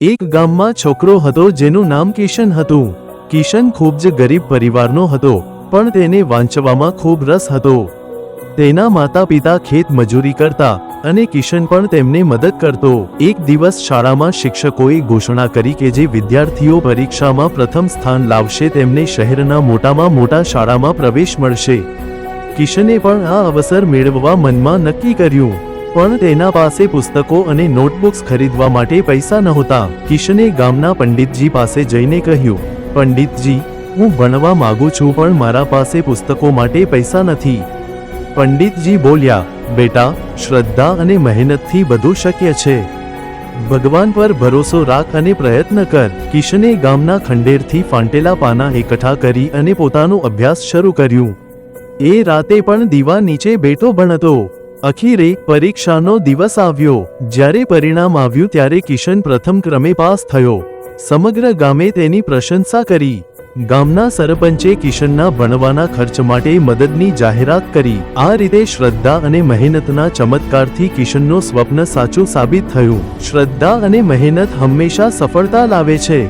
એક ગામમાં છોકરો હતો જેનું નામ કિશન હતું। કિશન ખૂબ જ ગરીબ પરિવારનો હતો, પણ તેને વાંચવામાં ખૂબ રસ હતો। તેના માતા પિતા ખેત મજૂરી કરતા અને કિશન પણ તેમને મદદ કરતો। એક દિવસ શાળામાં શિક્ષકોએ ઘોષણા કરી કે જે વિદ્યાર્થીઓ પરીક્ષામાં પ્રથમ સ્થાન લાવશે તેમને શહેરના મોટામાં મોટા શાળામાં પ્રવેશ મળશે। કિશને પણ આ અવસર મેળવવા મનમાં નક્કી કર્યું, પણ તેના પાસે પુસ્તકો અને નોટબુક્સ ખરીદવા માટે પૈસા નહોતા। કિશને ગામના પંડિતજી પાસે જઈને કહ્યું, પંડિતજી, હું ભણવા માંગુ છું પણ મારા પાસે પુસ્તકો માટે પૈસા નથી। પંડિતજી બોલ્યા, બેટા, શ્રદ્ધા અને મહેનતથી બધું શક્ય છે। ભગવાન પર ભરોસો રાખ અને પ્રયત્ન કર। કિશને ગામના ખંડેરથી ફાંટેલા પાના એકઠા કરી અને પોતાનો અભ્યાસ શરૂ કર્યું। એ રાતે પણ દીવા નીચે બેઠો ભણતો। અખીરે પરીક્ષાનો દિવસ આવ્યો। જ્યારે પરિણામ આવ્યું ત્યારે કિશન પ્રથમ ક્રમે પાસ થયો। સમગ્ર ગામે તેની પ્રશંસા કરી। ગામના સરપંચે કિશનના ભણવાના ખર્ચ માટે મદદની જાહેરાત કરી। આ રીતે શ્રદ્ધા અને મહેનતના ચમત્કારથી કિશનનું સ્વપ્ન સાચું સાબિત થયું। શ્રદ્ધા અને મહેનત હંમેશા સફળતા લાવે છે।